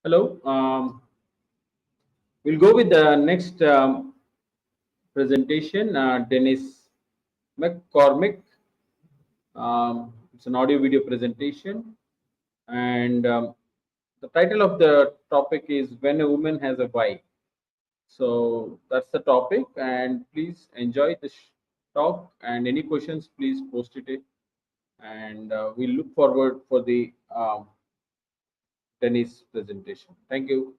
Hello. We'll go with the next presentation. Dennis McCormick. It's an audio video presentation, and the title of the topic is "When a Woman Has a Why." So that's the topic, and please enjoy this talk. And any questions, please post it, and we look forward for the Dennis presentation. Thank you.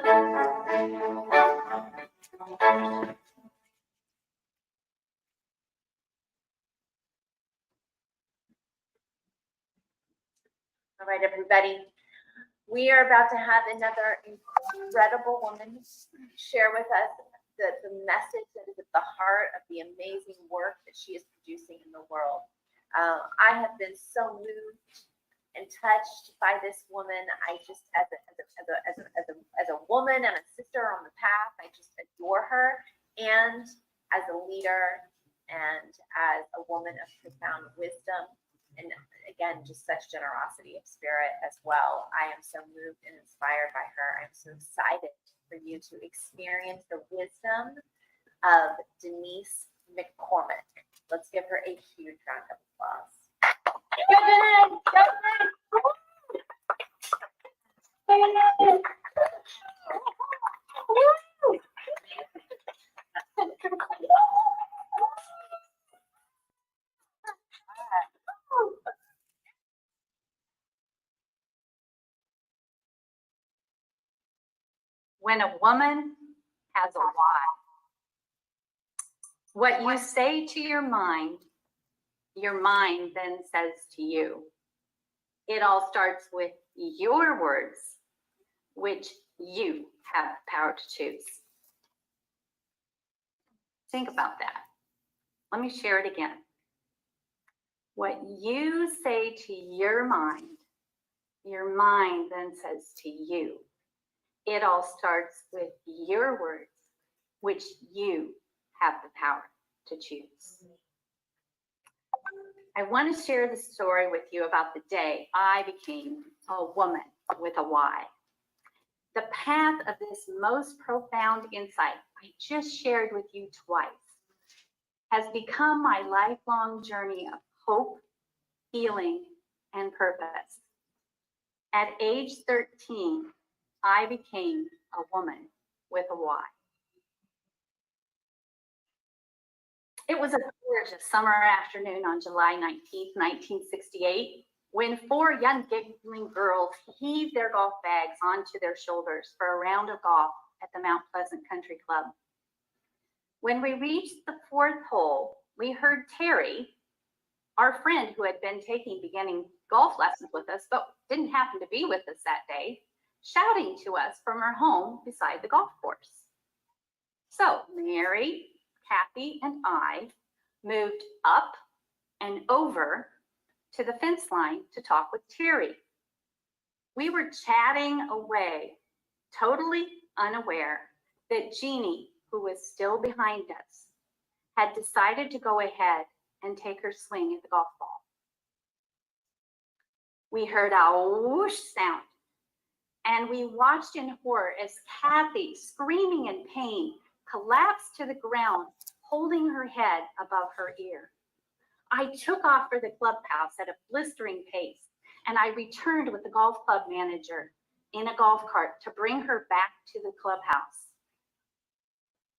All right, everybody. We are about to have another incredible woman share with us the message that is at the heart of the amazing work that she is producing in the world. I have been so moved and touched by this woman. I just, as a woman and a sister on the path, I just adore her, and as a leader and as a woman of profound wisdom. And again, just such generosity of spirit as well. I am so moved and inspired by her. I'm so excited for you to experience the wisdom of Denise McCormick. Let's give her a huge round of applause. When a woman has a why, what you say to your mind then says to you. It all starts with your words, which you have the power to choose. Think about that. Let me share it again. What you say to your mind then says to you. It all starts with your words, which you have the power to choose. I want to share the story with you about the day I became a woman with a why. The path of this most profound insight I just shared with you twice has become my lifelong journey of hope, healing, and purpose. At age 13, I became a woman with a why. It was a gorgeous summer afternoon on July 19th, 1968, when 4 young giggling girls heaved their golf bags onto their shoulders for a round of golf at the Mount Pleasant Country Club. When we reached the 4th hole, we heard Terry, our friend who had been taking beginning golf lessons with us, but didn't happen to be with us that day, shouting to us from her home beside the golf course. So Mary, Kathy, and I moved up and over to the fence line to talk with Terry. We were chatting away, totally unaware that Jeannie, who was still behind us, had decided to go ahead and take her swing at the golf ball. We heard a whoosh sound, and we watched in horror as Kathy, screaming in pain, collapsed to the ground, holding her head above her ear. I took off for the clubhouse at a blistering pace, and I returned with the golf club manager in a golf cart to bring her back to the clubhouse.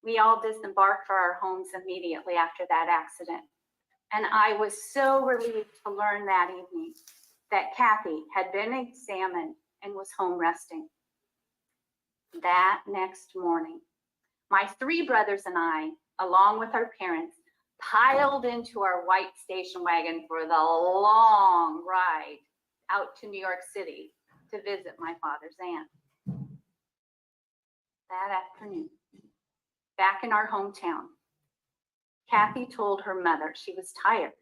We all disembarked for our homes immediately after that accident, and I was so relieved to learn that evening that Kathy had been examined and was home resting. That next morning, my 3 brothers and I, along with our parents, piled into our white station wagon for the long ride out to New York City to visit my father's aunt. That afternoon, back in our hometown, Kathy told her mother she was tired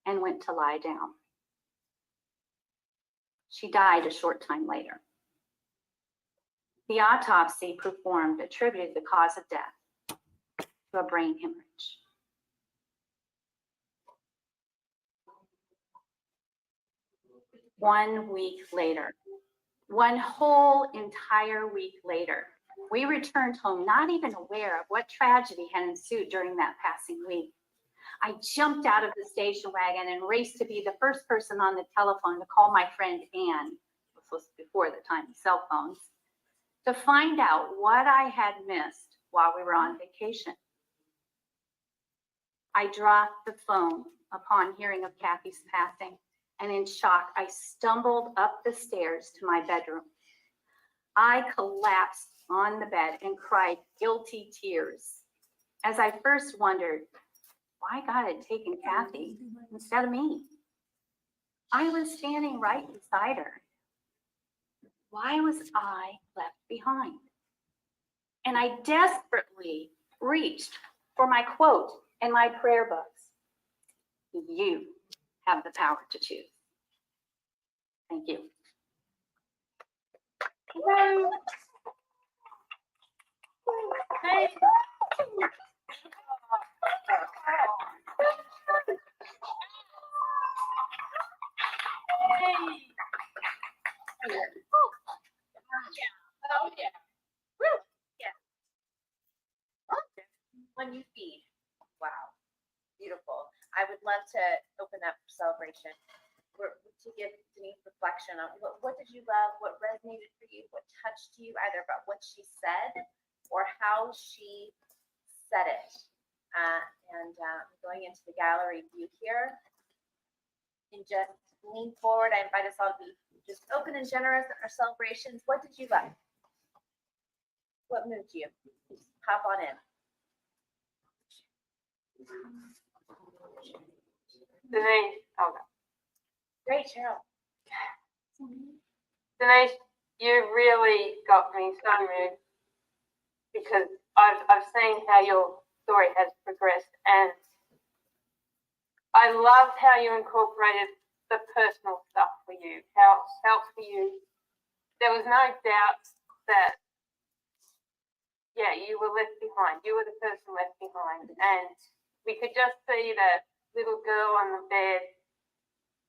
and went to lie down. She died a short time later. The autopsy performed attributed the cause of death to a brain hemorrhage. One week later, one whole entire week later, we returned home not even aware of what tragedy had ensued during that passing week. I jumped out of the station wagon and raced to be the first person on the telephone to call my friend Ann, this was before the time of cell phones, to find out what I had missed while we were on vacation. I dropped the phone upon hearing of Kathy's passing, and in shock, I stumbled up the stairs to my bedroom. I collapsed on the bed and cried guilty tears as I first wondered why God had taken Kathy instead of me. I was standing right beside her. Why was I left behind? And I desperately reached for my quote and my prayer books. You have the power to choose. Thank you. Oh, yeah. Yeah. When you feed. Wow. Beautiful. I would love to open up for celebration. To give Denise reflection on what did you love, what resonated for you, what touched you, either about what she said or how she said it. Going into the gallery view here, and just lean forward. I invite us all to be just open and generous in our celebrations. What did you love? What moved you? Hop on in. Denise, okay. Great, Cheryl. Denise, you really got me so moved because I've seen how your story has progressed, and I loved how you incorporated the personal stuff for you, how it felt for you. There was no doubt that, yeah, you were left behind. You were the person left behind, and we could just see that little girl on the bed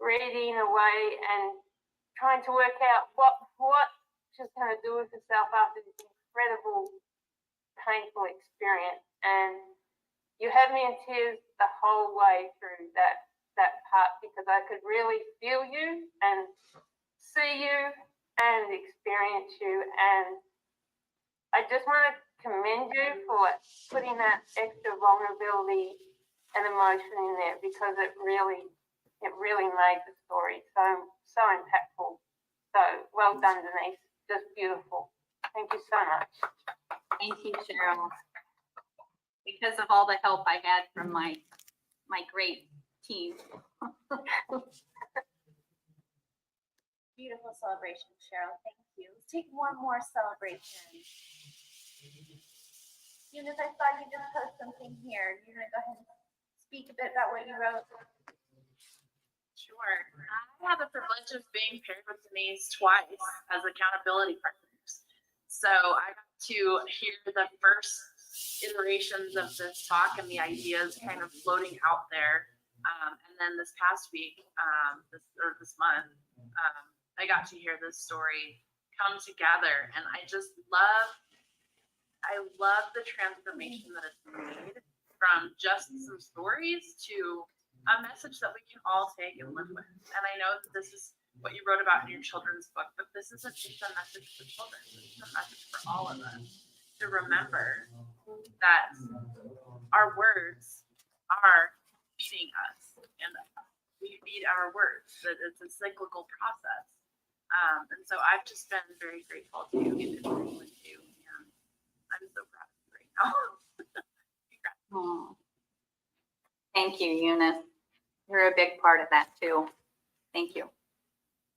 reading away and trying to work out what she's going to do with herself after this incredible, painful experience. And you had me in tears the whole way through that part because I could really feel you and see you and experience you. And I just want to commend you for putting that extra vulnerability and emotion in there because it really made the story so impactful. So well done, Denise. Just beautiful. Thank you so much. Thank you, Cheryl. Because of all the help I had from my great team. Beautiful celebration, Cheryl. Thank you. Let's take one more celebration. Eunice, I saw you just post something here. You're going to go ahead and speak a bit about what you wrote. Sure. I have the privilege of being paired with Denise twice as accountability partners. So I got to hear the first iterations of this talk and the ideas kind of floating out there. And then this past week, this month, I got to hear this story come together. And I love the transformation that it's made from just some stories to a message that we can all take and live with. And I know that this is what you wrote about in your children's book, but this isn't just a message for children. This is a message for all of us to remember that our words are feeding us, and we feed our words. That it's a cyclical process. And so I've just been very grateful to get to be with you, and I'm so proud of you right now. Oh. Thank you, Eunice. You're a big part of that too. Thank you.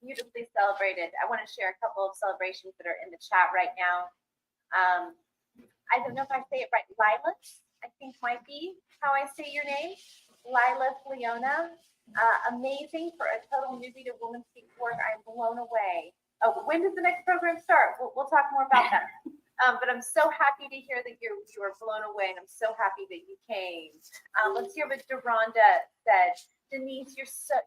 Beautifully celebrated. I want to share a couple of celebrations that are in the chat right now. I don't know if I say it right. Lila, I think might be how I say your name. Lila Leona. Amazing for a total newbie to Women's Speak work. I'm blown away. Oh, when does the next program start? We'll talk more about that. But I'm so happy to hear that you were blown away, and I'm so happy that you came. Let's hear what Deronda said. Denise,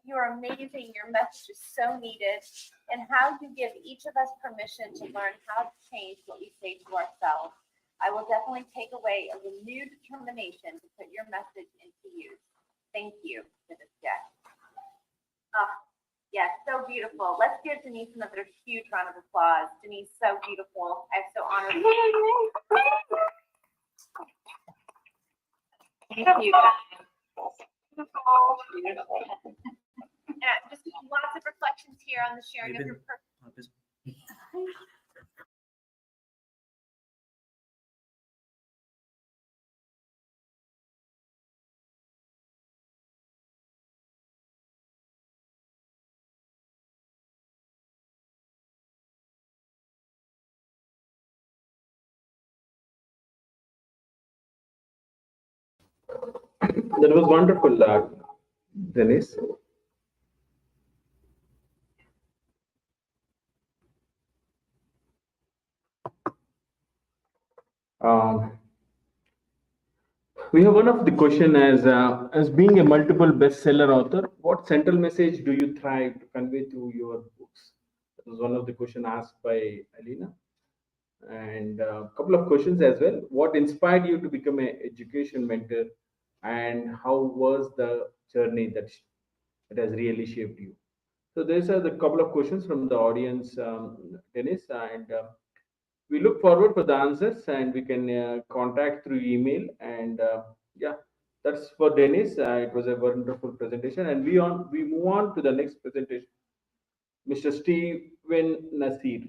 you're amazing. Your message is so needed, and how you give each of us permission to learn how to change what we say to ourselves. I will definitely take away a renewed determination to put your message into use. Thank you for this guest. Yes, so beautiful. Let's give Denise another huge round of applause. Denise, so beautiful. I'm so honored. Thank you, guys. Beautiful. Just lots of reflections here on the sharing of your That was wonderful, Denise. Um, we have one of the question as being a multiple bestseller author, what central message do you try to convey through your books? That was one of the question asked by Alina, and a couple of questions as well. What inspired you to become an education mentor, and how was the journey that has really shaped you? So these are the couple of questions from the audience, Dennis, and we look forward for the answers, and we can contact through email. And yeah, that's for Dennis. It was a wonderful presentation, and we move on to the next presentation, Mr. Stephen Nasir.